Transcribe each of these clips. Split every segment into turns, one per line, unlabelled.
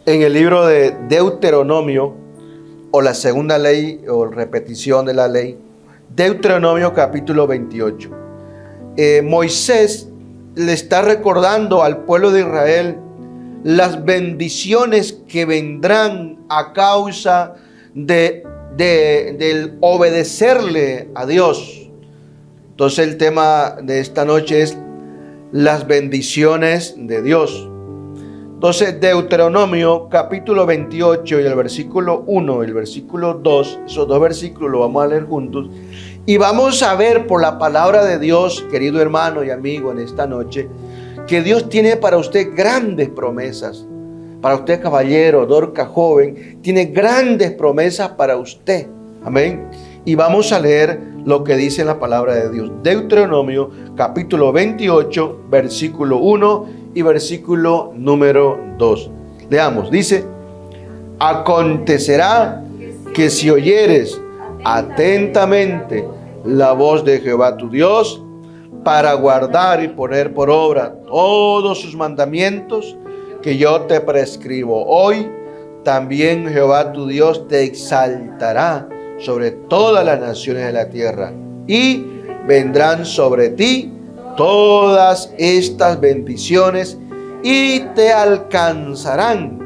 en el libro de Deuteronomio, o la segunda ley, o repetición de la ley, Deuteronomio capítulo 28. Moisés le está recordando al pueblo de Israel las bendiciones que vendrán a causa del obedecerle a Dios. Entonces el tema de esta noche es las bendiciones de Dios. Entonces Deuteronomio capítulo 28 y el versículo 1 y el versículo 2, esos dos versículos los vamos a leer juntos. Y vamos a ver por la palabra de Dios, querido hermano y amigo, en esta noche, que Dios tiene para usted grandes promesas. Para usted, caballero, Dorca, joven, tiene grandes promesas para usted. Amén. Y vamos a leer lo que dice la palabra de Dios. Deuteronomio capítulo 28, versículo 1 y versículo número 2. Leamos, dice: acontecerá que si oyeres atentamente la voz de Jehová tu Dios, para guardar y poner por obra todos sus mandamientos que yo te prescribo hoy, también Jehová tu Dios te exaltará sobre todas las naciones de la tierra, y vendrán sobre ti todas estas bendiciones y te alcanzarán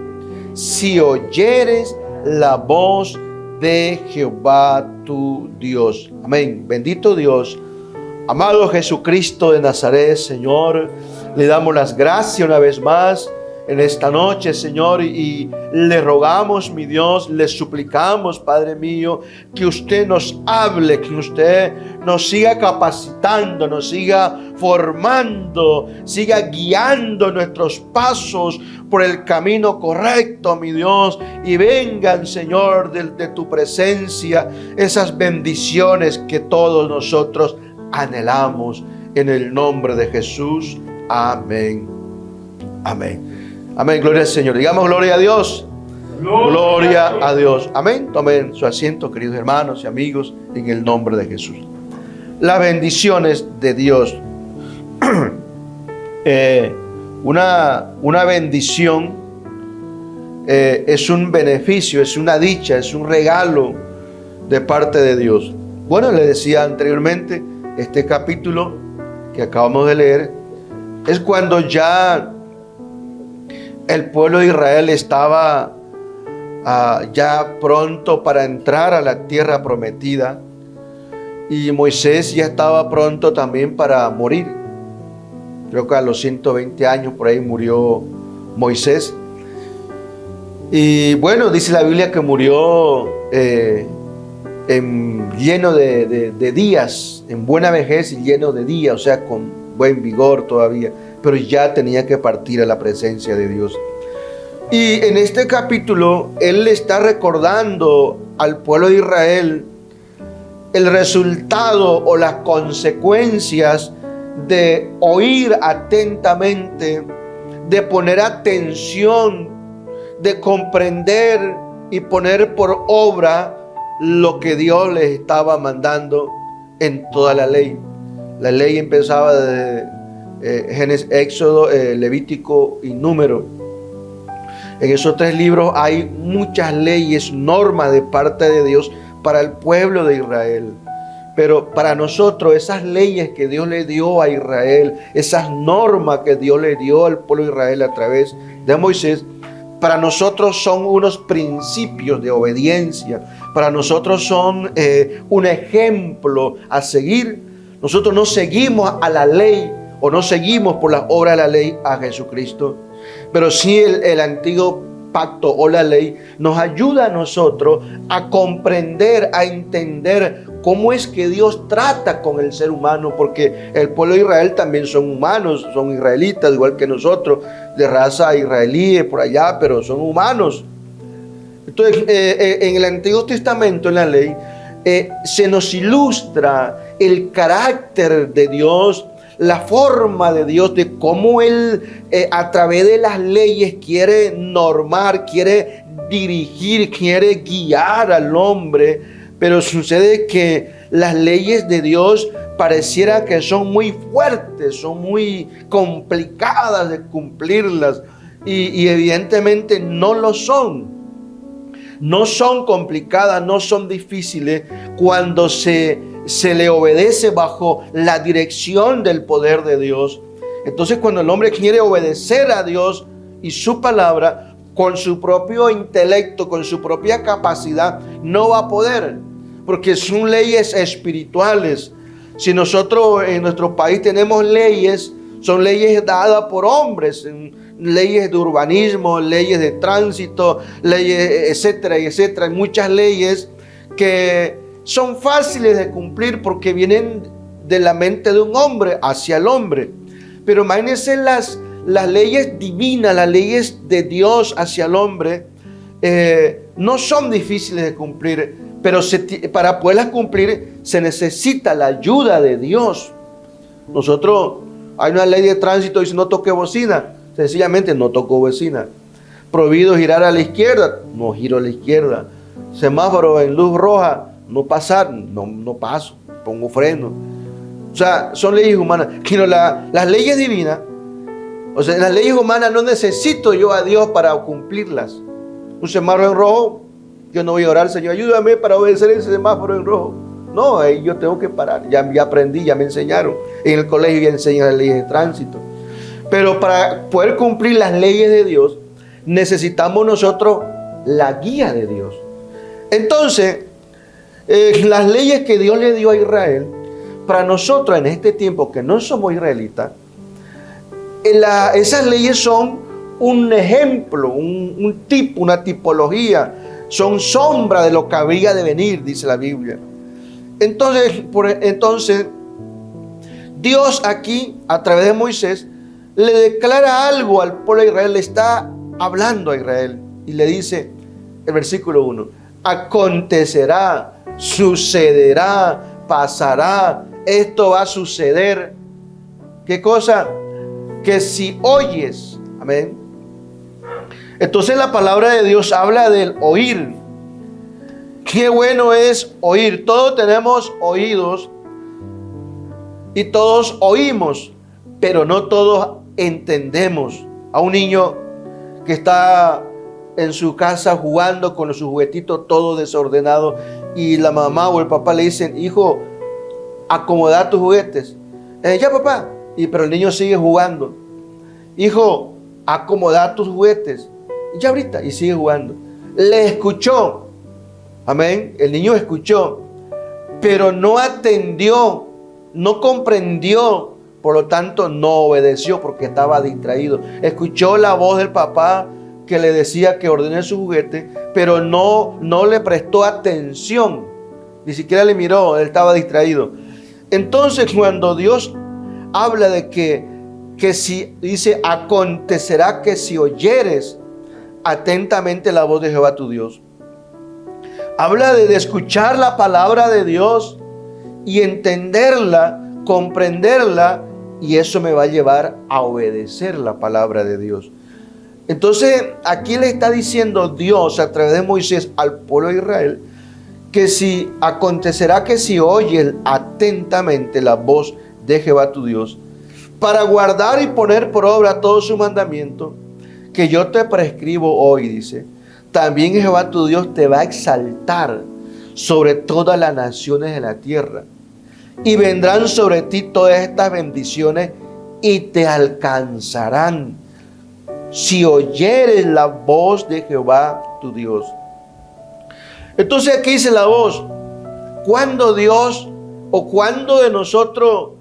si oyeres la voz de Jehová tu Dios. Amén. Bendito Dios. Amado Jesucristo de Nazaret, Señor, le damos las gracias una vez más en esta noche, Señor, y le rogamos, mi Dios, le suplicamos, Padre mío, que usted nos hable, que usted nos siga capacitando, nos siga formando, siga guiando nuestros pasos por el camino correcto, mi Dios, y vengan, Señor, de tu presencia esas bendiciones que todos nosotros anhelamos, en el nombre de Jesús. Amén. Amén. Amén, gloria al Señor. Digamos gloria a Dios. Gloria a Dios. Amén. Tomen su asiento, queridos hermanos y amigos, en el nombre de Jesús. Las bendiciones de Dios. Una bendición es un beneficio, es una dicha, es un regalo de parte de Dios. Bueno, le decía anteriormente, este capítulo que acabamos de leer es cuando ya el pueblo de Israel estaba ya pronto para entrar a la tierra prometida, y Moisés ya estaba pronto también para morir. Creo que a los 120 años por ahí murió Moisés. Y bueno, dice la Biblia que murió lleno de días, en buena vejez y lleno de días, o sea, con buen vigor todavía, pero ya tenía que partir a la presencia de Dios. Y en este capítulo, él le está recordando al pueblo de Israel el resultado o las consecuencias de oír atentamente, de poner atención, de comprender y poner por obra lo que Dios les estaba mandando en toda la ley. La ley empezaba desde Génesis, Éxodo, Levítico y Número. En esos tres libros hay muchas leyes, normas de parte de Dios para el pueblo de Israel. Pero para nosotros, esas leyes que Dios le dio a Israel, esas normas que Dios le dio al pueblo de Israel a través de Moisés, para nosotros son unos principios de obediencia. Para nosotros son un ejemplo a seguir. Nosotros no seguimos a la ley, o no seguimos por las obras de la ley a Jesucristo, pero sí el antiguo pacto o la ley nos ayuda a nosotros a comprender, a entender cómo es que Dios trata con el ser humano, porque el pueblo de Israel también son humanos, son israelitas igual que nosotros, de raza israelí por allá, pero son humanos. Entonces en el Antiguo Testamento, en la ley, se nos ilustra el carácter de Dios, la forma de Dios, de cómo Él a través de las leyes quiere normar, quiere dirigir, quiere guiar al hombre. Pero sucede que las leyes de Dios pareciera que son muy fuertes, son muy complicadas de cumplirlas. y evidentemente no lo son. No son complicadas, no son difíciles cuando se le obedece bajo la dirección del poder de Dios. Entonces, cuando el hombre quiere obedecer a Dios y su palabra con su propio intelecto, con su propia capacidad, no va a poder, porque son leyes espirituales. Si nosotros en nuestro país tenemos leyes, son leyes dadas por hombres, leyes de urbanismo, leyes de tránsito, leyes, etcétera, etcétera. Hay muchas leyes que son fáciles de cumplir porque vienen de la mente de un hombre hacia el hombre. Pero imagínense las leyes divinas, las leyes de Dios hacia el hombre, no son difíciles de cumplir, pero para poderlas cumplir se necesita la ayuda de Dios. Nosotros, hay una ley de tránsito que dice no toque bocina, sencillamente no toco bocina. Prohibido girar a la izquierda, no giro a la izquierda. Semáforo en luz roja, no pasar, no paso, pongo freno. O sea, son leyes humanas. Sino las leyes divinas, o sea, las leyes humanas no necesito yo a Dios para cumplirlas. Un semáforo en rojo, yo no voy a orar, Señor, ayúdame para obedecer ese semáforo en rojo. No, ahí yo tengo que parar. Ya aprendí, ya me enseñaron. En el colegio ya enseñan las leyes de tránsito. Pero para poder cumplir las leyes de Dios, necesitamos nosotros la guía de Dios. Entonces, las leyes que Dios le dio a Israel, para nosotros en este tiempo que no somos israelitas, esas leyes son un ejemplo, un tipo, una tipología, son sombra de lo que habría de venir, dice la Biblia. Entonces, Dios aquí, a través de Moisés, le declara algo al pueblo de Israel, le está hablando a Israel y le dice, el versículo 1, acontecerá, sucederá, pasará, esto va a suceder. ¿Qué cosa? Que si oyes, amén. Entonces la palabra de Dios habla del oír. Qué bueno es oír. Todos tenemos oídos y todos oímos, pero no todos entendemos. A un niño que está en su casa jugando con sus juguetitos todo desordenado y la mamá o el papá le dicen, hijo, acomoda tus juguetes. Ya papá, pero el niño sigue jugando. Hijo, acomoda tus juguetes. Ya ahorita, y sigue jugando. Le escuchó, amén, el niño escuchó, pero no atendió, no comprendió, por lo tanto no obedeció porque estaba distraído. Escuchó la voz del papá que le decía que ordene su juguete, pero no le prestó atención, ni siquiera le miró, él estaba distraído. Entonces cuando Dios habla de que si, dice, acontecerá que si oyeres atentamente la voz de Jehová tu Dios, habla de escuchar la palabra de Dios y entenderla, comprenderla, y eso me va a llevar a obedecer la palabra de Dios. Entonces aquí le está diciendo Dios a través de Moisés al pueblo de Israel que si acontecerá que si oyes atentamente la voz de Jehová tu Dios para guardar y poner por obra todos sus mandamientos que yo te prescribo hoy, dice, también Jehová tu Dios te va a exaltar sobre todas las naciones de la tierra y vendrán sobre ti todas estas bendiciones y te alcanzarán si oyeres la voz de Jehová tu Dios. Entonces aquí dice la voz. ¿Cuándo Dios o cuándo de nosotros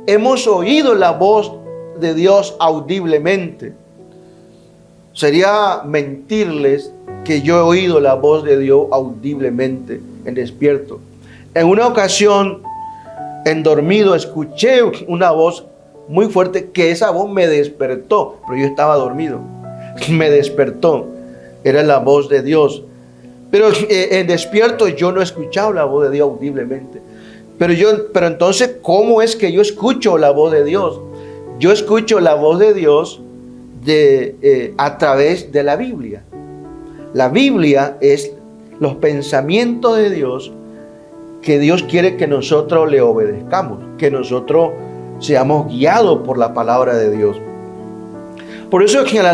hemos oído la voz de Dios audiblemente? Sería mentirles que yo he oído la voz de Dios audiblemente en despierto. En una ocasión, en dormido, escuché una voz muy fuerte, que esa voz me despertó, pero yo estaba dormido. Me despertó, era la voz de Dios. Pero en despierto yo no he escuchado la voz de Dios audiblemente. Pero entonces, ¿cómo es que yo escucho la voz de Dios? Yo escucho la voz de Dios a través de la Biblia. La Biblia es los pensamientos de Dios que Dios quiere que nosotros le obedezcamos, que nosotros seamos guiados por la palabra de Dios. Por eso es que a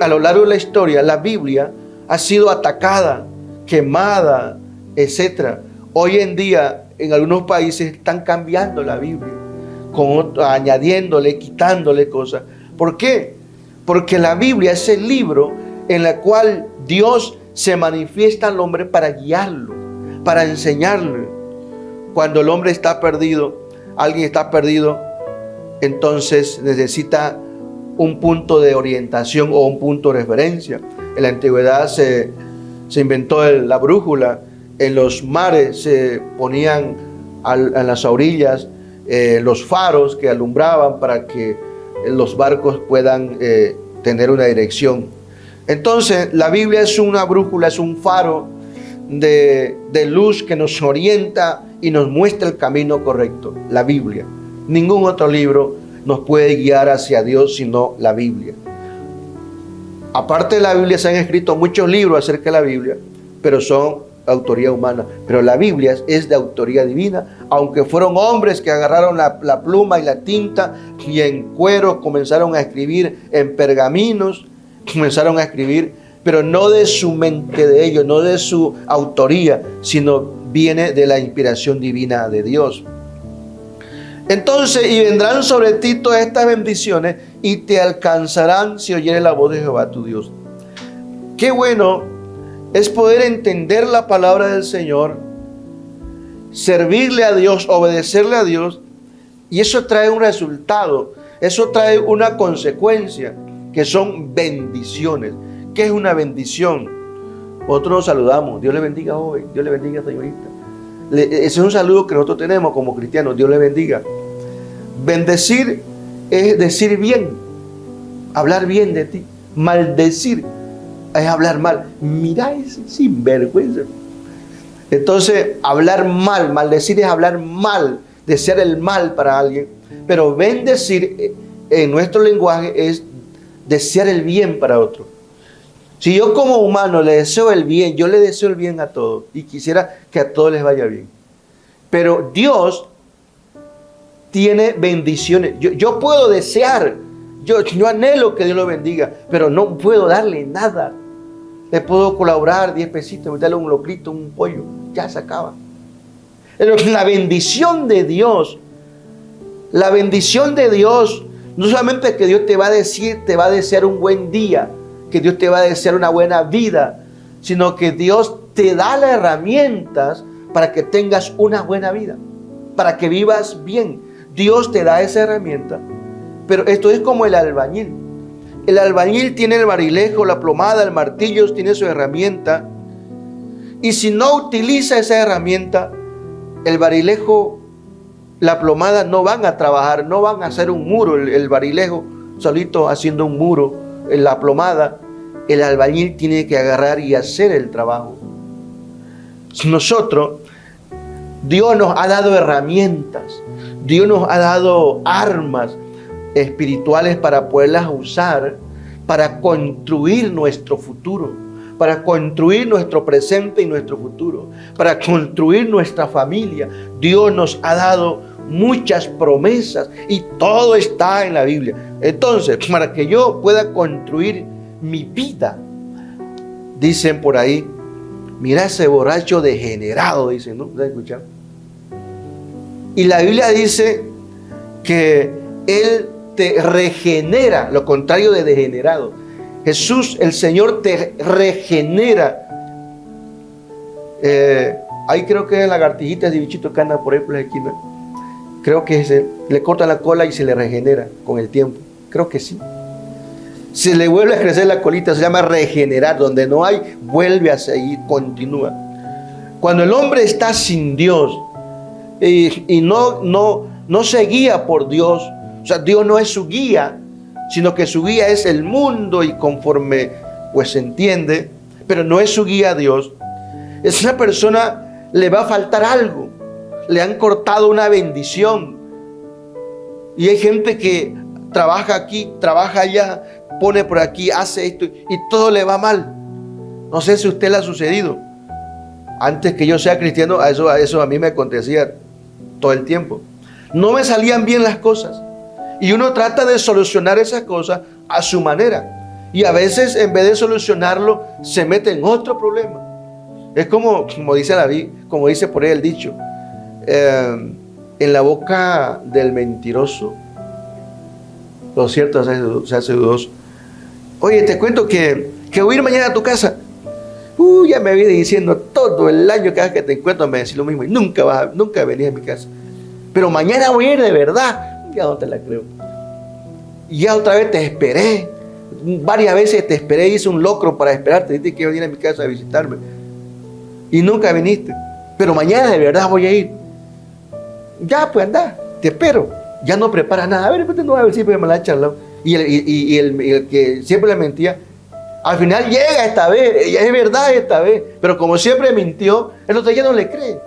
lo largo de la historia, la Biblia ha sido atacada, quemada, etc. Hoy en día, en algunos países están cambiando la Biblia, añadiéndole, quitándole cosas. ¿Por qué? Porque la Biblia es el libro en el cual Dios se manifiesta al hombre para guiarlo, para enseñarle. Cuando el hombre está perdido, alguien está perdido, entonces necesita un punto de orientación o un punto de referencia. En la antigüedad se inventó la brújula. En los mares se ponían en las orillas los faros que alumbraban para que los barcos puedan tener una dirección. Entonces la Biblia es una brújula, es un faro de luz que nos orienta y nos muestra el camino correcto. La Biblia. Ningún otro libro nos puede guiar hacia Dios sino la Biblia. Aparte de la Biblia se han escrito muchos libros acerca de la Biblia, pero son autoría humana. Pero la Biblia es de autoría divina, aunque fueron hombres que agarraron la pluma y la tinta y en cuero comenzaron a escribir, en pergaminos comenzaron a escribir, pero no de su mente de ellos, no de su autoría, sino viene de la inspiración divina de Dios. Entonces, y vendrán sobre ti todas estas bendiciones y te alcanzarán si oyeres la voz de Jehová tu Dios. Qué bueno es poder entender la palabra del Señor, servirle a Dios, obedecerle a Dios, y eso trae un resultado, eso trae una consecuencia, que son bendiciones. ¿Qué es una bendición? Nosotros nos saludamos, Dios le bendiga joven, Dios le bendiga señorita. Ese es un saludo que nosotros tenemos como cristianos, Dios le bendiga. Bendecir es decir bien, hablar bien de ti. Maldecir es hablar mal. Mira ese sinvergüenza. Entonces, hablar mal, maldecir es hablar mal, desear el mal para alguien. Pero bendecir en nuestro lenguaje es desear el bien para otro. Si yo como humano le deseo el bien, yo le deseo el bien a todos y quisiera que a todos les vaya bien. Pero Dios tiene bendiciones. Yo puedo desear, yo anhelo que Dios lo bendiga, pero no puedo darle nada. Le puedo colaborar 10 pesitos, darle un locrito, un pollo, ya se acaba. Pero la bendición de Dios, no solamente que Dios te va a desear un buen día, que Dios te va a desear una buena vida, sino que Dios te da las herramientas para que tengas una buena vida, para que vivas bien. Dios te da esa herramienta, pero esto es como el albañil. El albañil tiene el barilejo, la plomada, el martillo, tiene su herramienta, y si no utiliza esa herramienta, el barilejo, la plomada no van a trabajar, no van a hacer un muro, el barilejo solito haciendo un muro, la plomada, el albañil tiene que agarrar y hacer el trabajo. Nosotros, Dios nos ha dado herramientas, Dios nos ha dado armas espirituales para poderlas usar para construir nuestro futuro, para construir nuestro presente y nuestro futuro, para construir nuestra familia. Dios nos ha dado muchas promesas y todo está en la Biblia. Entonces, para que yo pueda construir mi vida, dicen por ahí, mira ese borracho degenerado, dicen, ¿no? ¿Se ha escuchado? Y la Biblia dice que Él te regenera, lo contrario de degenerado. Jesús, el Señor, te regenera. Ahí creo que es lagartijita de bichito que anda por ahí por la esquina. Creo que le cortan la cola y se le regenera con el tiempo. Creo que sí. Se le vuelve a crecer la colita, se llama regenerar. Donde no hay, vuelve a seguir, continúa. Cuando el hombre está sin Dios y no se guía por Dios, o sea, Dios no es su guía, sino que su guía es el mundo y conforme pues se entiende, pero no es su guía a Dios. Esa persona le va a faltar algo, le han cortado una bendición. Y hay gente que trabaja aquí, trabaja allá, pone por aquí, hace esto y todo le va mal. No sé si a usted le ha sucedido. Antes que yo sea cristiano, eso a mí me acontecía todo el tiempo. No me salían bien las cosas. Y uno trata de solucionar esas cosas a su manera. Y a veces, en vez de solucionarlo, se mete en otro problema. Es como dice como dice por ahí el dicho, en la boca del mentiroso, lo cierto se hace dudoso. Oye, te cuento que voy a ir mañana a tu casa. Ya me viene diciendo todo el año, cada vez que te encuentro me decís lo mismo y nunca venís a mi casa. Pero mañana voy a ir de verdad. Ya no te la creo. Y ya otra vez te esperé. Varias veces te esperé, hice un locro para esperarte. Dijiste que iba a venir a mi casa a visitarme. Y nunca viniste. Pero mañana de verdad voy a ir. Ya, pues anda, te espero. Ya no preparas nada. A ver, pues no va a ver si me la han charlado. Y el que siempre le mentía, al final llega esta vez. Es verdad esta vez. Pero como siempre mintió, el otro ya no le cree.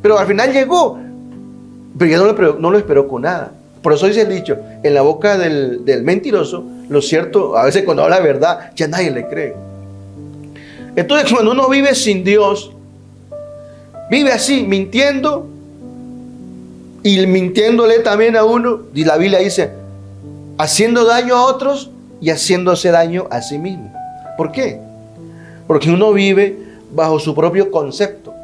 Pero al final llegó. Pero ya no lo esperó con nada. Por eso dice el dicho, en la boca del mentiroso, lo cierto, a veces cuando habla la verdad, ya nadie le cree. Entonces, cuando uno vive sin Dios, vive así, mintiendo, y mintiéndole también a uno, y la Biblia dice, haciendo daño a otros y haciéndose daño a sí mismo. ¿Por qué? Porque uno vive bajo su propio concepto.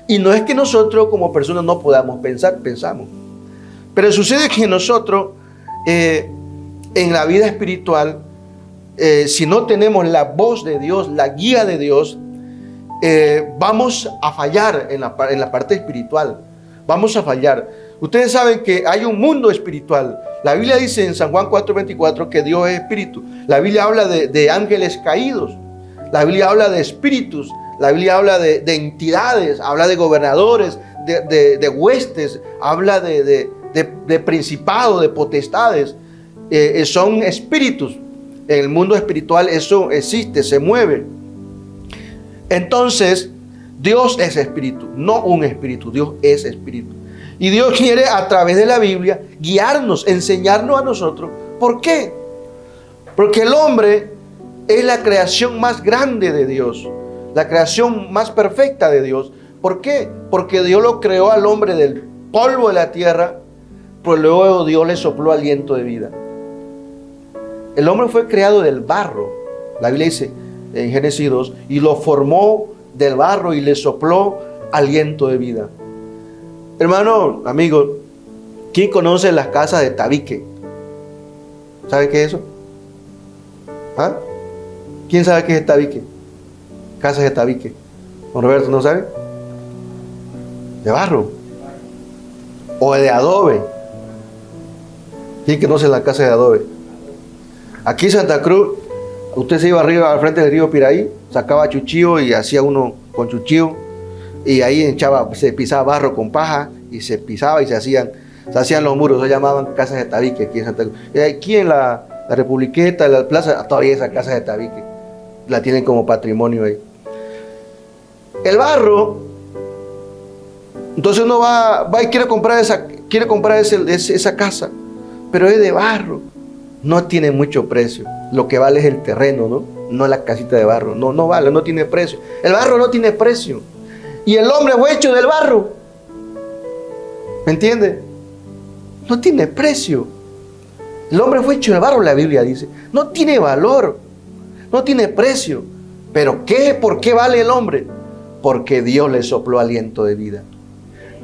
Y no es que nosotros como personas no podamos pensar, pensamos. Pero sucede que nosotros, en la vida espiritual, si no tenemos la voz de Dios, la guía de Dios, vamos a fallar en la parte espiritual. Vamos a fallar. Ustedes saben que hay un mundo espiritual. La Biblia dice en San Juan 4:24 que Dios es espíritu. La Biblia habla de ángeles caídos. La Biblia habla de espíritus. La Biblia habla de entidades, habla de gobernadores, de huestes, habla de principados, de potestades. Son espíritus. En el mundo espiritual eso existe, se mueve. Entonces, Dios es espíritu, no un espíritu, Dios es espíritu. Y Dios quiere a través de la Biblia guiarnos, enseñarnos a nosotros. ¿Por qué? Porque el hombre es la creación más grande de Dios, la creación más perfecta de Dios. ¿Por qué? Porque Dios lo creó al hombre del polvo de la tierra, pero luego Dios le sopló aliento de vida. El hombre fue creado del barro. La Biblia dice en Génesis 2, y lo formó del barro y le sopló aliento de vida. Hermano, amigo, ¿quién conoce las casas de tabique? ¿Sabe qué es eso? ¿Ah? ¿Quién sabe qué es tabique? Casas de tabique. Don Roberto, ¿no sabe? De barro. O de adobe. ¿Quién conoce la casa de adobe? Aquí en Santa Cruz, usted se iba arriba al frente del río Piraí, sacaba chuchillo y hacía uno con chuchillo, y ahí se pisaba barro con paja, y se pisaba y se hacían los muros. Se llamaban casas de tabique aquí en Santa Cruz. Y aquí en la Republiqueta, en la plaza, todavía esa casa de tabique la tienen como patrimonio ahí. El barro, entonces uno va y quiere comprar esa casa, pero es de barro. No tiene mucho precio. Lo que vale es el terreno, no la casita de barro. No vale, no tiene precio. El barro no tiene precio. Y el hombre fue hecho del barro. ¿Me entiende? No tiene precio. El hombre fue hecho del barro, la Biblia dice. No tiene valor. No tiene precio. ¿Pero qué? ¿Por qué vale el hombre? Porque Dios le sopló aliento de vida.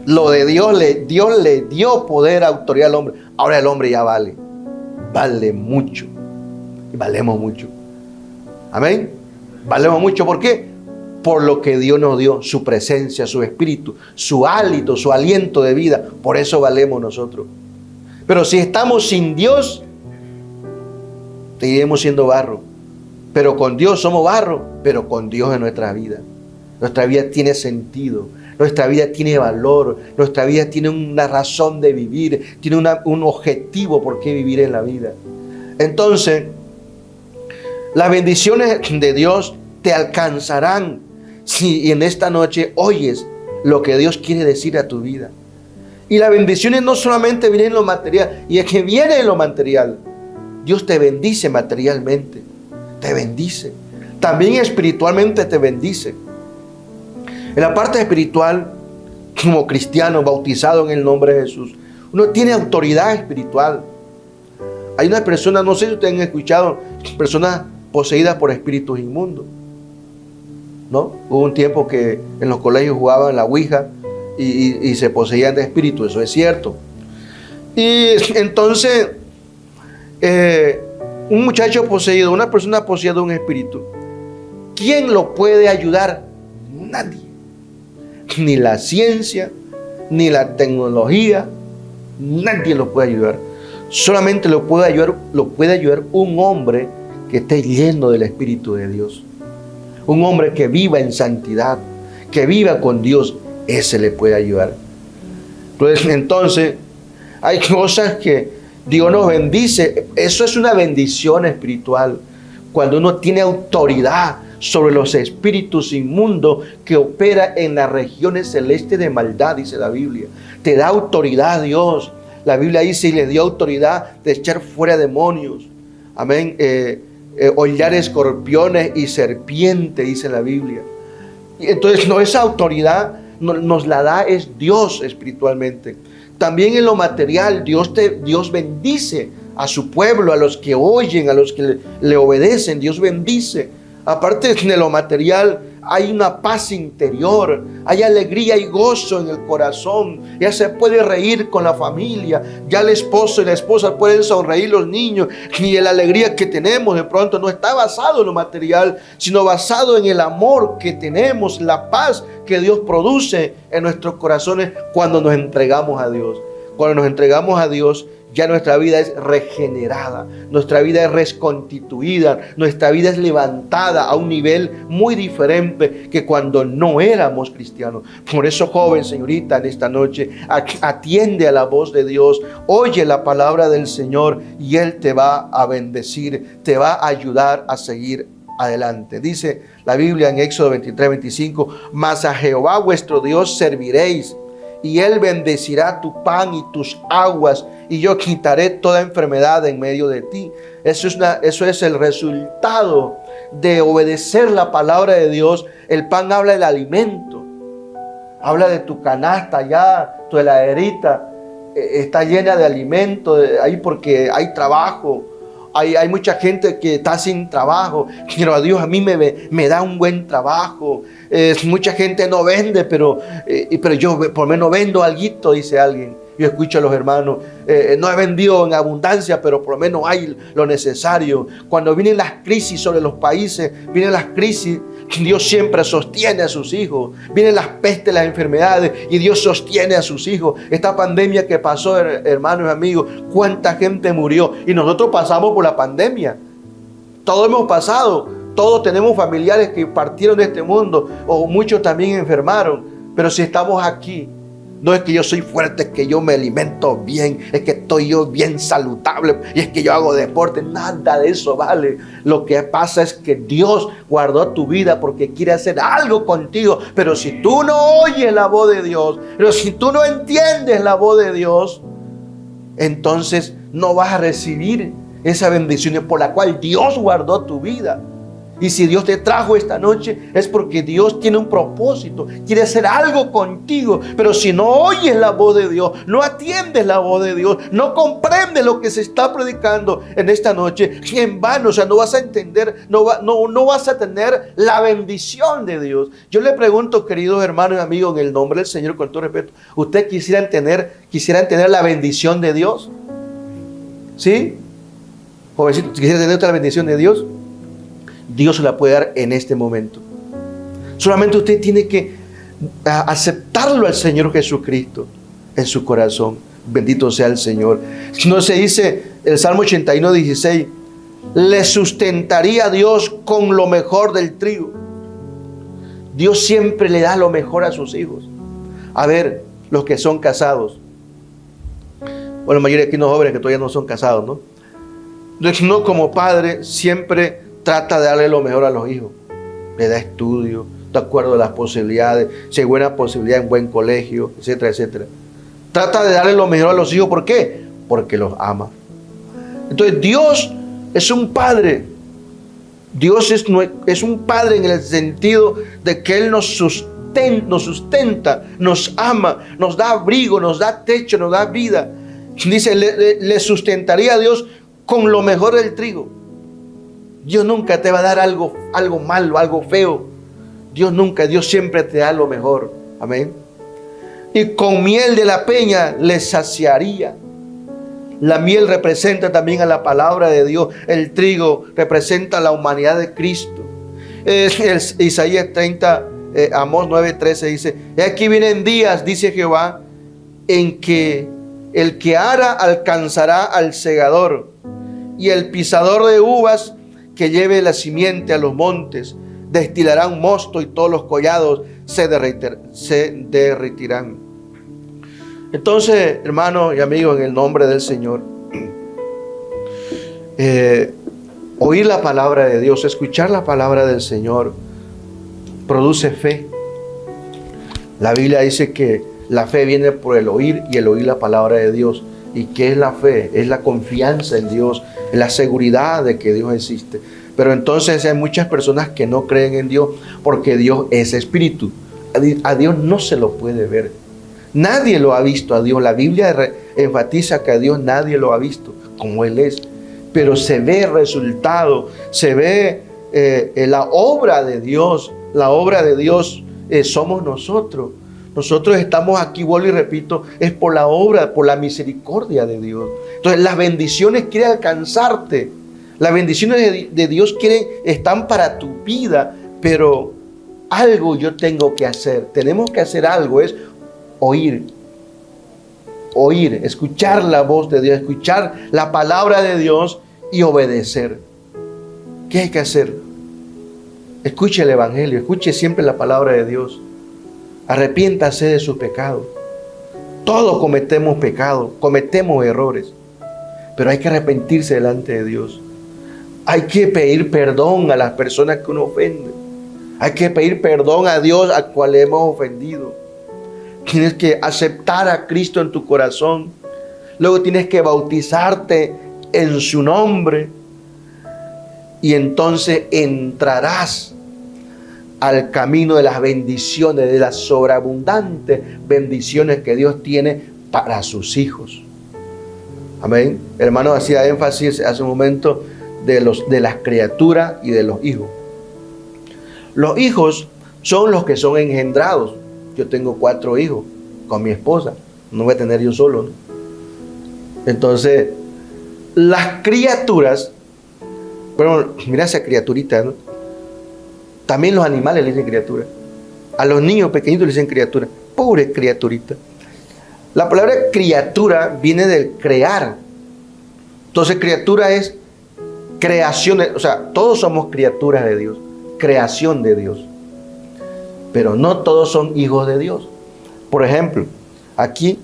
Lo de Dios le dio poder, autoridad al hombre. Ahora el hombre ya vale mucho. Y valemos mucho. Amén. Valemos mucho. ¿Por qué? Por lo que Dios nos dio, su presencia, su espíritu, su hálito, su aliento de vida. Por eso valemos nosotros. Pero si estamos sin Dios, seguiremos siendo barro. Pero con Dios somos barro, pero con Dios en nuestra vida. Nuestra vida tiene sentido. Nuestra vida tiene valor. Nuestra vida tiene una razón de vivir. Tiene un objetivo por qué vivir en la vida. Entonces, las bendiciones de Dios te alcanzarán si en esta noche oyes lo que Dios quiere decir a tu vida. Y las bendiciones no solamente vienen en lo material. Y es que viene en lo material. Dios te bendice materialmente. Te bendice. También espiritualmente te bendice. En la parte espiritual, como cristiano bautizado en el nombre de Jesús, uno tiene autoridad espiritual. Hay unas personas, no sé si ustedes han escuchado, personas poseídas por espíritus inmundos, ¿no? Hubo un tiempo que en los colegios jugaban la ouija y se poseían de espíritus, eso es cierto. Y entonces, un muchacho poseído, una persona poseída de un espíritu, ¿quién lo puede ayudar? Nadie. Ni la ciencia, ni la tecnología, nadie lo puede ayudar. Solamente lo puede ayudar un hombre que esté lleno del Espíritu de Dios. Un hombre que viva en santidad, que viva con Dios, ese le puede ayudar. Entonces, hay cosas que Dios nos bendice. Eso es una bendición espiritual. Cuando uno tiene autoridad sobre los espíritus inmundos que opera en las regiones celestes de maldad, dice la Biblia. Te da autoridad Dios. La Biblia dice, y le dio autoridad de echar fuera demonios. Amén. Hollar escorpiones y serpientes, dice la Biblia. Y entonces, no, esa autoridad nos la da es Dios espiritualmente. También en lo material, Dios bendice a su pueblo, a los que oyen, a los que le obedecen. Dios bendice. Aparte de lo material, hay una paz interior, hay alegría y gozo en el corazón. Ya se puede reír con la familia, ya el esposo y la esposa pueden sonreír, los niños. Y la alegría que tenemos de pronto no está basado en lo material, sino basado en el amor que tenemos, la paz que Dios produce en nuestros corazones cuando nos entregamos a Dios. Cuando nos entregamos a Dios, ya nuestra vida es regenerada, nuestra vida es reconstituida, nuestra vida es levantada a un nivel muy diferente que cuando no éramos cristianos. Por eso, joven, señorita, en esta noche, atiende a la voz de Dios, oye la palabra del Señor y Él te va a bendecir, te va a ayudar a seguir adelante. Dice la Biblia en Éxodo 23:25, mas a Jehová vuestro Dios serviréis, y Él bendecirá tu pan y tus aguas, y yo quitaré toda enfermedad en medio de ti. Eso es el resultado de obedecer la palabra de Dios. El pan habla del alimento, habla de tu canasta ya, tu heladerita está llena de alimento ahí porque hay trabajo. Hay mucha gente que está sin trabajo, pero a Dios a mí me da un buen trabajo. Mucha gente no vende, pero yo por lo menos vendo alguito, dice alguien. Yo escucho a los hermanos, no he vendido en abundancia, pero por lo menos hay lo necesario. Cuando vienen las crisis sobre los países, vienen las crisis, Dios siempre sostiene a sus hijos. Vienen las pestes, las enfermedades, y Dios sostiene a sus hijos. Esta pandemia que pasó, hermanos y amigos, cuánta gente murió. Y nosotros pasamos por la pandemia. Todos hemos pasado. Todos tenemos familiares que partieron de este mundo, o muchos también enfermaron. Pero si estamos aquí, no es que yo soy fuerte, es que yo me alimento bien, es que estoy yo bien saludable y es que yo hago deporte. Nada de eso vale. Lo que pasa es que Dios guardó tu vida porque quiere hacer algo contigo. Pero si tú no oyes la voz de Dios, pero si tú no entiendes la voz de Dios, entonces no vas a recibir esa bendición por la cual Dios guardó tu vida. Y si Dios te trajo esta noche es porque Dios tiene un propósito, quiere hacer algo contigo. Pero si no oyes la voz de Dios, no atiendes la voz de Dios, no comprendes lo que se está predicando en esta noche, en vano, o sea, no vas a entender, no vas a tener la bendición de Dios. Yo le pregunto, queridos hermanos y amigos, en el nombre del Señor, con todo respeto, ¿ustedes quisieran tener la bendición de Dios? ¿Sí? Jovencito, ¿quisieran tener la bendición de Dios? Dios se la puede dar en este momento. Solamente usted tiene que aceptarlo al Señor Jesucristo en su corazón. Bendito sea el Señor. No se dice el Salmo 81:16, le sustentaría a Dios con lo mejor del trigo. Dios siempre le da lo mejor a sus hijos. A ver, los que son casados. Bueno, la mayoría de aquí no jóvenes que todavía no son casados, ¿no? Entonces, no, como padre siempre trata de darle lo mejor a los hijos. Le da estudio, de acuerdo a las posibilidades, si hay buena posibilidad en buen colegio, etcétera, etcétera. Trata de darle lo mejor a los hijos. ¿Por qué? Porque los ama. Entonces Dios es un padre. Dios es un padre en el sentido de que Él nos sustenta, nos ama, nos da abrigo, nos da techo, nos da vida. Dice, le sustentaría a Dios con lo mejor del trigo. Dios nunca te va a dar algo malo, algo feo. Dios siempre te da lo mejor. Amén. Y con miel de la peña les saciaría. La miel representa también a la palabra de Dios. El trigo representa a la humanidad de Cristo. Isaías 30, Amós 9:13 dice: aquí vienen días, dice Jehová, en que el que ara alcanzará al segador, y el pisador de uvas que lleve la simiente a los montes, destilarán mosto y todos los collados se derretirán. Entonces, hermanos y amigos, en el nombre del Señor, oír la palabra de Dios, escuchar la palabra del Señor, produce fe. La Biblia dice que la fe viene por el oír, y el oír la palabra de Dios. ¿Y qué es la fe? Es la confianza en Dios, es la seguridad de que Dios existe. Pero entonces hay muchas personas que no creen en Dios, porque Dios es espíritu. A Dios no se lo puede ver. Nadie lo ha visto a Dios. La Biblia enfatiza que a Dios nadie lo ha visto como Él es. Pero se ve el resultado, se ve la obra de Dios. La obra de Dios somos nosotros. Nosotros estamos aquí, vuelvo y repito, es por la obra, por la misericordia de Dios. Entonces las bendiciones quieren alcanzarte. Las bendiciones de Dios están para tu vida, pero algo yo tengo que hacer. Tenemos que hacer algo, es oír, escuchar la voz de Dios, escuchar la palabra de Dios y obedecer. ¿Qué hay que hacer? Escuche el Evangelio, escuche siempre la palabra de Dios. Arrepiéntase de sus pecados. Todos cometemos pecados, cometemos errores, pero hay que arrepentirse delante de Dios. Hay que pedir perdón a las personas que uno ofende. Hay que pedir perdón a Dios al cual hemos ofendido. Tienes que aceptar a Cristo en tu corazón. Luego tienes que bautizarte en su nombre. Y entonces entrarás al camino de las bendiciones, de las sobreabundantes bendiciones que Dios tiene para sus hijos. Amén. Hermano, hacía énfasis hace un momento de las criaturas y de los hijos. Los hijos son los que son engendrados. Yo tengo 4 hijos con mi esposa. No voy a tener yo solo, ¿no? Entonces, las criaturas, pero mira esa criaturita, ¿no? También los animales le dicen criatura. A los niños pequeñitos le dicen criatura. Pobre criaturita. La palabra criatura viene del crear. Entonces, criatura es creación. O sea, todos somos criaturas de Dios. Creación de Dios. Pero no todos son hijos de Dios. Por ejemplo, aquí,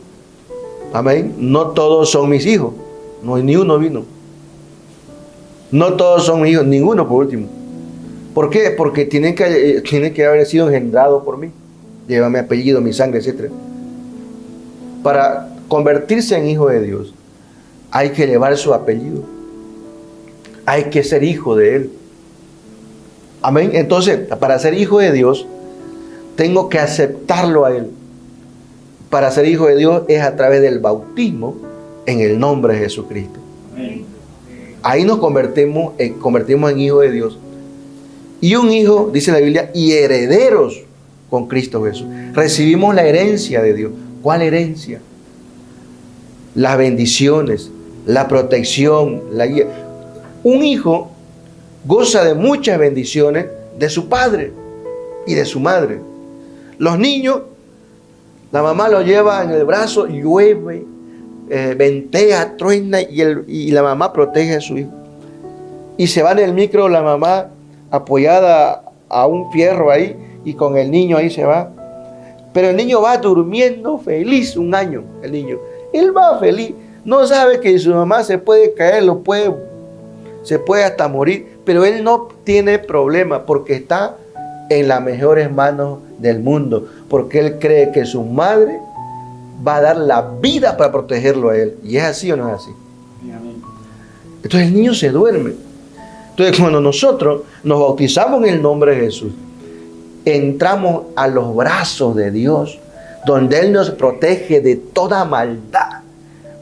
amén, no todos son mis hijos. No, ni uno vino. No todos son mis hijos, ninguno por último. ¿Por qué? Porque tienen que haber sido engendrados por mí. Lleva mi apellido, mi sangre, etc. Para convertirse en hijo de Dios, hay que llevar su apellido. Hay que ser hijo de Él. Amén. Entonces, para ser hijo de Dios, tengo que aceptarlo a Él. Para ser hijo de Dios es a través del bautismo en el nombre de Jesucristo. Amén. Ahí nos convertimos en hijos de Dios. Y un hijo, dice la Biblia, y herederos con Cristo Jesús. Recibimos la herencia de Dios. ¿Cuál herencia? Las bendiciones, la protección, la guía. Un hijo goza de muchas bendiciones de su padre y de su madre. Los niños, la mamá los lleva en el brazo, llueve, ventea, truena y la mamá protege a su hijo. Y se va en el micro la mamá apoyada a un fierro ahí y con el niño ahí se va. Pero el niño va durmiendo feliz 1 año, el niño. Él va feliz, no sabe que su mamá se puede caer, se puede hasta morir, pero él no tiene problema porque está en las mejores manos del mundo, porque él cree que su madre va a dar la vida para protegerlo a él. ¿Y es así o no es así? Entonces el niño se duerme. Entonces cuando nosotros nos bautizamos en el nombre de Jesús, entramos a los brazos de Dios, donde Él nos protege de toda maldad.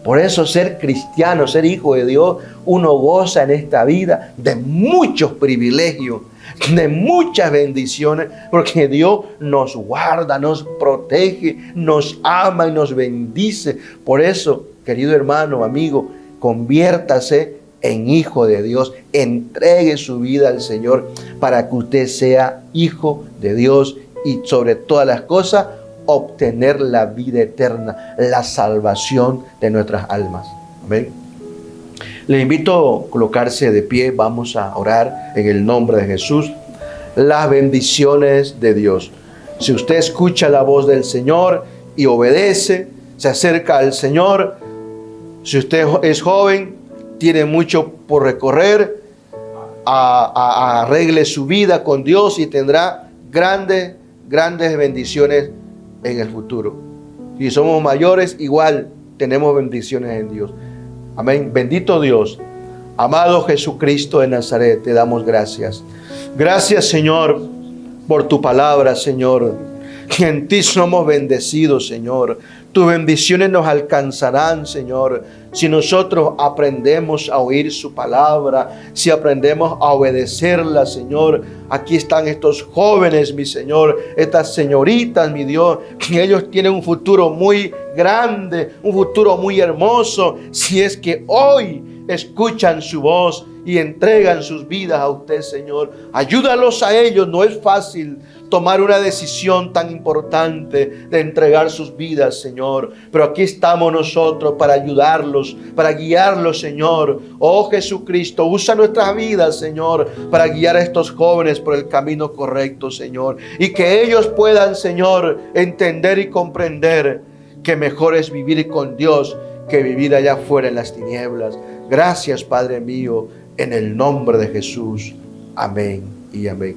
Por eso ser cristiano, ser hijo de Dios, uno goza en esta vida de muchos privilegios, de muchas bendiciones, porque Dios nos guarda, nos protege, nos ama y nos bendice. Por eso, querido hermano, amigo, conviértase en hijo de Dios, entregue su vida al Señor para que usted sea hijo de Dios y sobre todas las cosas obtener la vida eterna, la salvación de nuestras almas. Amén. Le invito a colocarse de pie, vamos a orar en el nombre de Jesús. Las bendiciones de Dios. Si usted escucha la voz del Señor y obedece, se acerca al Señor. Si usted es joven, tiene mucho por recorrer, arregle su vida con Dios y tendrá grandes bendiciones en el futuro. Si somos mayores, igual tenemos bendiciones en Dios. Amén. Bendito Dios. Amado Jesucristo de Nazaret, te damos gracias. Gracias, Señor, por tu palabra, Señor. Que en ti somos bendecidos, Señor. Tus bendiciones nos alcanzarán, Señor, si nosotros aprendemos a oír su palabra, si aprendemos a obedecerla, Señor. Aquí están estos jóvenes, mi Señor, estas señoritas, mi Dios, que ellos tienen un futuro muy grande, un futuro muy hermoso, si es que hoy escuchan su voz y entregan sus vidas a usted, Señor. Ayúdalos a ellos, no es fácil tomar una decisión tan importante de entregar sus vidas, Señor. Pero aquí estamos nosotros para ayudarlos, para guiarlos, Señor. Oh Jesucristo, usa nuestras vidas, Señor, para guiar a estos jóvenes por el camino correcto, Señor. Y que ellos puedan, Señor, entender y comprender que mejor es vivir con Dios que vivir allá afuera en las tinieblas. Gracias, Padre mío, en el nombre de Jesús. Amén y amén.